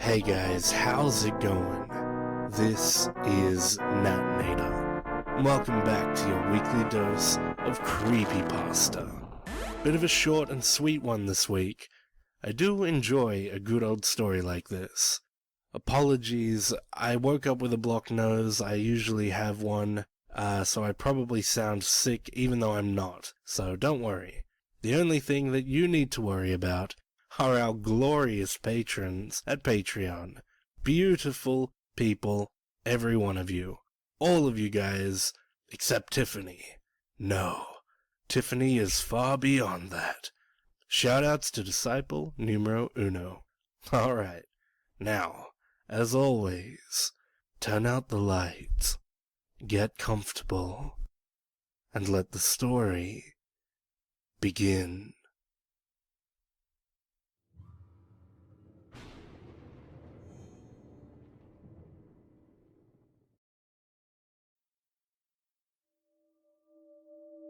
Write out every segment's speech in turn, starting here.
Hey guys, how's it going? This is Natnator. Welcome back to your weekly dose of creepypasta. Bit of a short and sweet one this week. I do enjoy a good old story like this. Apologies, I woke up with a blocked nose. I usually have one, so I probably sound sick even though I'm not, so don't worry. The only thing that you need to worry about are our glorious patrons at Patreon. Beautiful people, every one of you. All of you guys, except Tiffany. No, Tiffany is far beyond that. Shoutouts to Disciple Numero Uno. Alright, now, as always, turn out the lights, get comfortable, and let the story begin.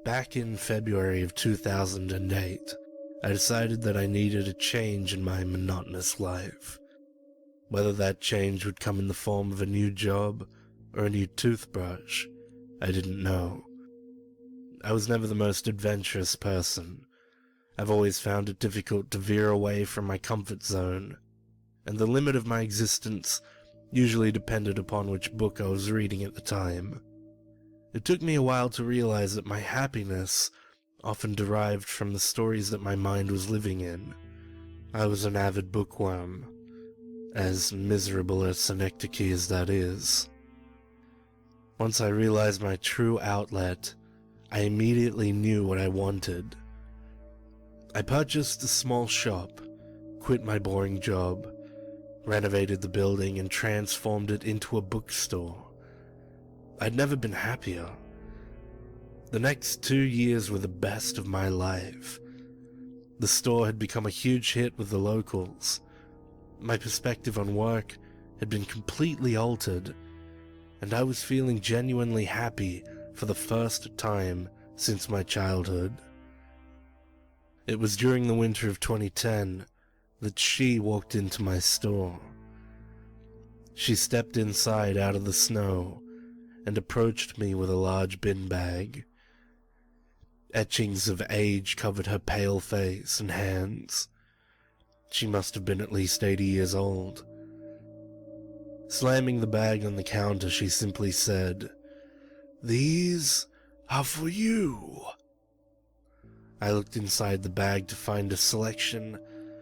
Back in February of 2008, I decided that I needed a change in my monotonous life. Whether that change would come in the form of a new job or a new toothbrush, I didn't know. I was never the most adventurous person. I've always found it difficult to veer away from my comfort zone, and the limit of my existence usually depended upon which book I was reading at the time. It took me a while to realize that my happiness often derived from the stories that my mind was living in. I was an avid bookworm, as miserable a synecdoche as that is. Once I realized my true outlet, I immediately knew what I wanted. I purchased a small shop, quit my boring job, renovated the building, and transformed it into a bookstore. I'd never been happier. The next 2 years were the best of my life. The store had become a huge hit with the locals. My perspective on work had been completely altered, and I was feeling genuinely happy for the first time since my childhood. It was during the winter of 2010 that she walked into my store. She stepped inside out of the snow and approached me with a large bin bag. Etchings of age covered her pale face and hands. She must have been at least 80 years old. Slamming the bag on the counter, she simply said, "These are for you." I looked inside the bag to find a selection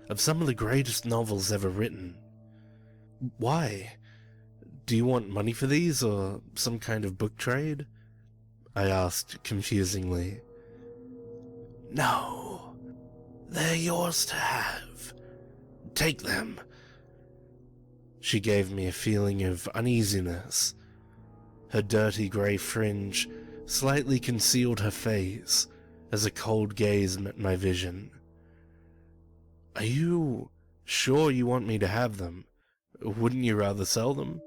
of some of the greatest novels ever written. "Why? Do you want money for these, or some kind of book trade?" I asked confusingly. "No, they're yours to have. Take them." She gave me a feeling of uneasiness. Her dirty grey fringe slightly concealed her face as a cold gaze met my vision. "Are you sure you want me to have them? Wouldn't you rather sell them?"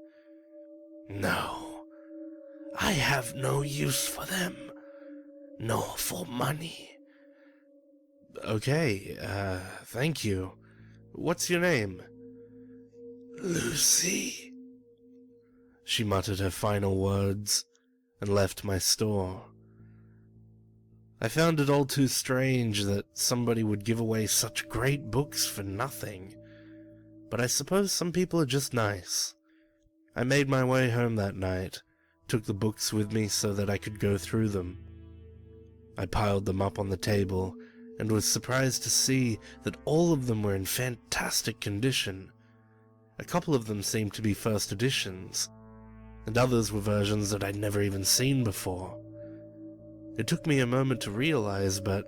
"No, I have no use for them, nor for money." "Okay, thank you. What's your name?" "Lucy." She muttered her final words and left my store. I found it all too strange that somebody would give away such great books for nothing, but I suppose some people are just nice. I made my way home that night, took the books with me so that I could go through them. I piled them up on the table and was surprised to see that all of them were in fantastic condition. A couple of them seemed to be first editions, and others were versions that I'd never even seen before. It took me a moment to realize, but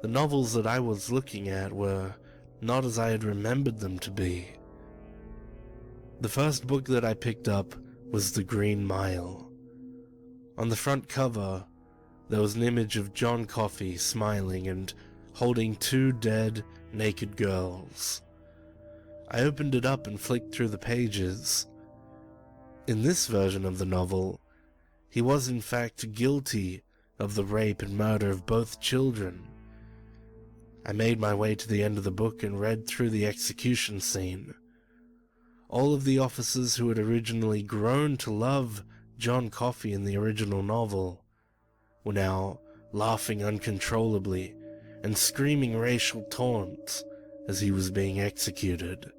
the novels that I was looking at were not as I had remembered them to be. The first book that I picked up was The Green Mile. On the front cover, there was an image of John Coffey smiling and holding two dead, naked girls. I opened it up and flicked through the pages. In this version of the novel, he was in fact guilty of the rape and murder of both children. I made my way to the end of the book and read through the execution scene. All of the officers who had originally grown to love John Coffey in the original novel were now laughing uncontrollably and screaming racial taunts as he was being executed.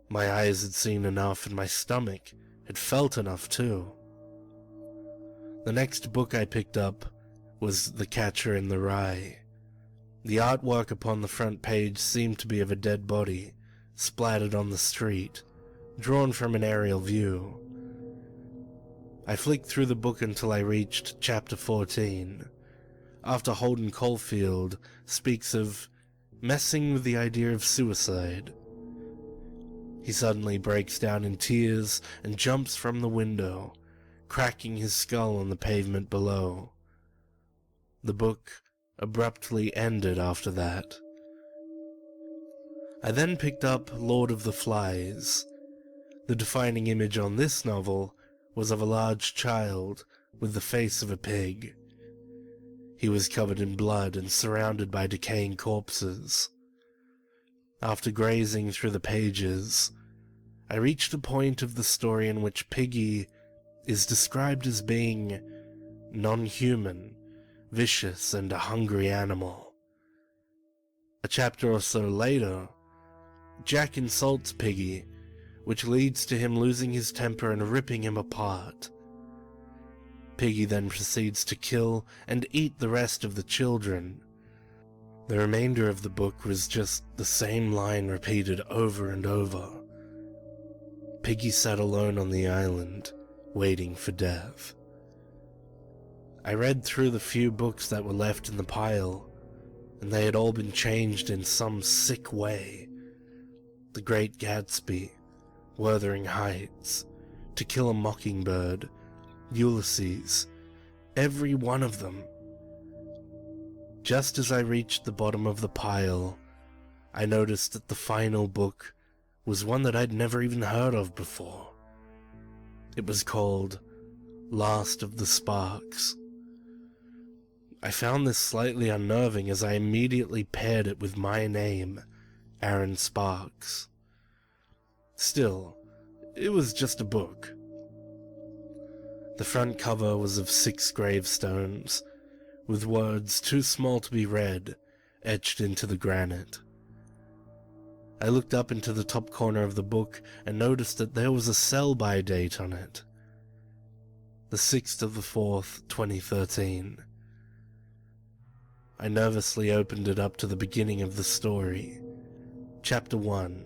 My eyes had seen enough, and my stomach had felt enough too. The next book I picked up was The Catcher in the Rye. The artwork upon the front page seemed to be of a dead body, splattered on the street, drawn from an aerial view. I flicked through the book until I reached chapter 14, after Holden Caulfield speaks of messing with the idea of suicide. He suddenly breaks down in tears and jumps from the window, cracking his skull on the pavement below. The book abruptly ended after that. I then picked up Lord of the Flies. The defining image on this novel was of a large child with the face of a pig. He was covered in blood and surrounded by decaying corpses. After grazing through the pages, I reached a point of the story in which Piggy is described as being non-human, vicious, and a hungry animal. A chapter or so later, Jack insults Piggy, which leads to him losing his temper and ripping him apart. Piggy then proceeds to kill and eat the rest of the children. The remainder of the book was just the same line repeated over and over. Piggy sat alone on the island, waiting for death. I read through the few books that were left in the pile, and they had all been changed in some sick way. The Great Gatsby, Wuthering Heights, To Kill a Mockingbird, Ulysses, every one of them. Just as I reached the bottom of the pile, I noticed that the final book was one that I'd never even heard of before. It was called Last of the Sparks. I found this slightly unnerving as I immediately paired it with my name, Aaron Sparks. Still, it was just a book. The front cover was of 6 gravestones, with words too small to be read, etched into the granite. I looked up into the top corner of the book and noticed that there was a sell-by date on it. The 6th of the 4th, 2013. I nervously opened it up to the beginning of the story. Chapter 1,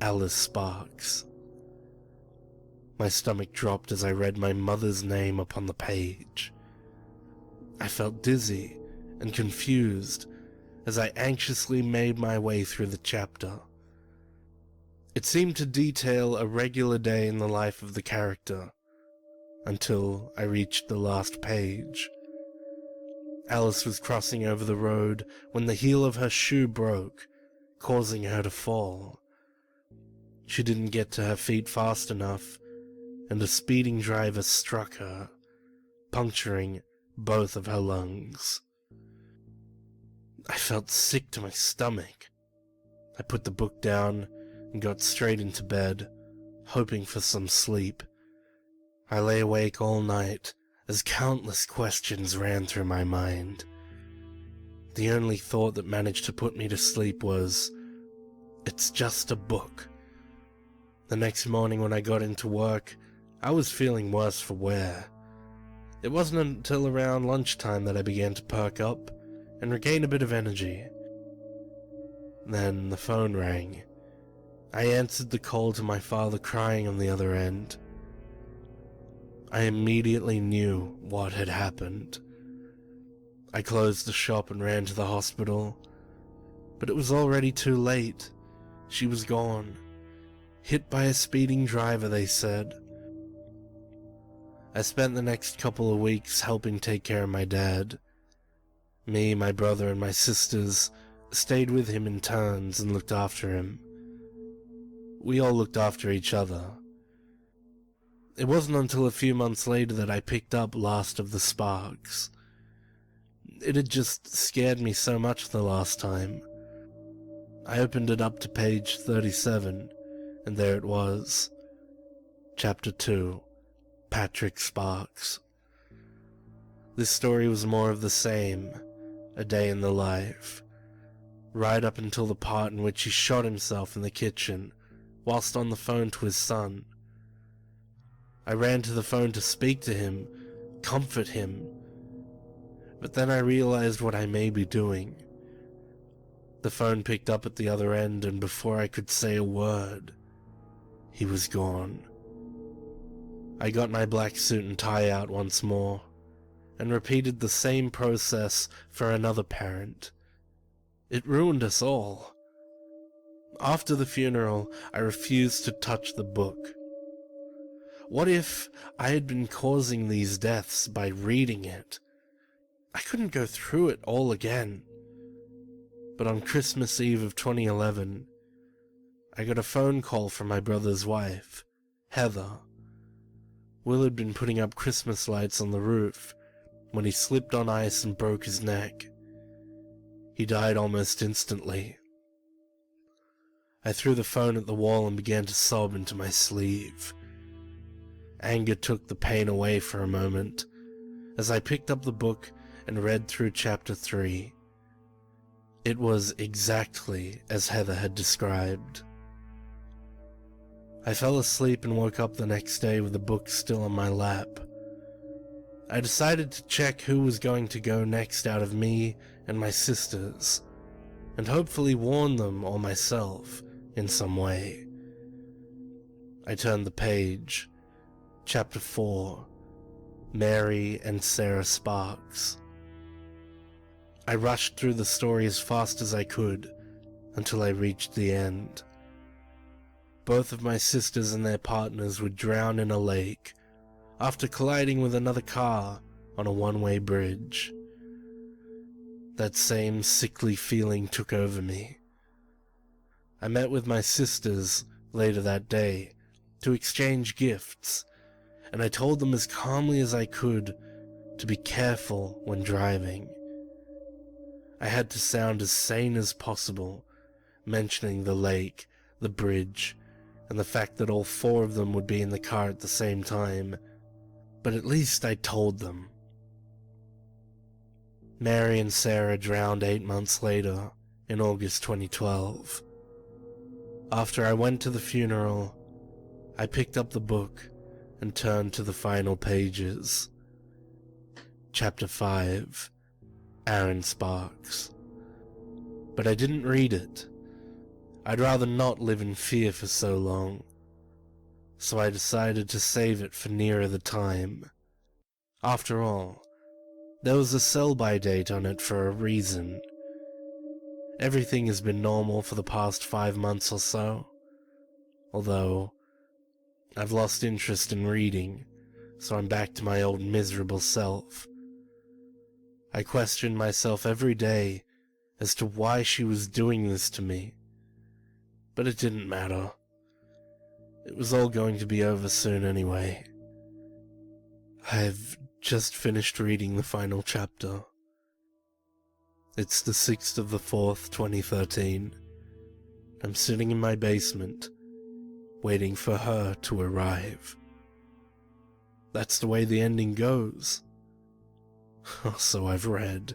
Alice Sparks. My stomach dropped as I read my mother's name upon the page. I felt dizzy and confused as I anxiously made my way through the chapter. It seemed to detail a regular day in the life of the character, until I reached the last page. Alice was crossing over the road when the heel of her shoe broke, causing her to fall. She didn't get to her feet fast enough, and a speeding driver struck her, puncturing both of her lungs. I felt sick to my stomach. I put the book down and got straight into bed, hoping for some sleep. I lay awake all night as countless questions ran through my mind. The only thought that managed to put me to sleep was, it's just a book. The next morning when I got into work, I was feeling worse for wear. It wasn't until around lunchtime that I began to perk up and regain a bit of energy. Then the phone rang. I answered the call to my father crying on the other end. I immediately knew what had happened. I closed the shop and ran to the hospital, but it was already too late. She was gone. Hit by a speeding driver, they said. I spent the next couple of weeks helping take care of my dad. Me, my brother, and my sisters stayed with him in turns and looked after him. We all looked after each other. It wasn't until a few months later that I picked up Last of the Sparks. It had just scared me so much the last time. I opened it up to page 37 and there it was. Chapter 2, Patrick Sparks. This story was more of the same, a day in the life, right up until the part in which he shot himself in the kitchen whilst on the phone to his son. I ran to the phone to speak to him, comfort him, but then I realized what I may be doing. The phone picked up at the other end, and before I could say a word, he was gone. I got my black suit and tie out once more, and repeated the same process for another parent. It ruined us all. After the funeral, I refused to touch the book. What if I had been causing these deaths by reading it? I couldn't go through it all again. But on Christmas Eve of 2011, I got a phone call from my brother's wife, Heather. Will had been putting up Christmas lights on the roof when he slipped on ice and broke his neck. He died almost instantly. I threw the phone at the wall and began to sob into my sleeve. Anger took the pain away for a moment as I picked up the book and read through chapter 3. It was exactly as Heather had described. I fell asleep and woke up the next day with the book still on my lap. I decided to check who was going to go next out of me and my sisters, and hopefully warn them or myself in some way. I turned the page. Chapter 4, Mary and Sarah Sparks. I rushed through the story as fast as I could until I reached the end. Both of my sisters and their partners would drown in a lake after colliding with another car on a one-way bridge. That same sickly feeling took over me. I met with my sisters later that day to exchange gifts, and I told them as calmly as I could to be careful when driving. I had to sound as sane as possible, mentioning the lake, the bridge, and the fact that all 4 of them would be in the car at the same time, but at least I told them. Mary and Sarah drowned 8 months later, in August 2012. After I went to the funeral, I picked up the book and turned to the final pages. Chapter 5, Aaron Sparks. But I didn't read it. I'd rather not live in fear for so long, so I decided to save it for nearer the time. After all, there was a sell-by date on it for a reason. Everything has been normal for the past 5 months or so, although I've lost interest in reading, so I'm back to my old miserable self. I questioned myself every day as to why she was doing this to me, but it didn't matter. It was all going to be over soon anyway. I've just finished reading the final chapter. It's the 6th of the 4th, 2013. I'm sitting in my basement, waiting for her to arrive. That's the way the ending goes. So I've read.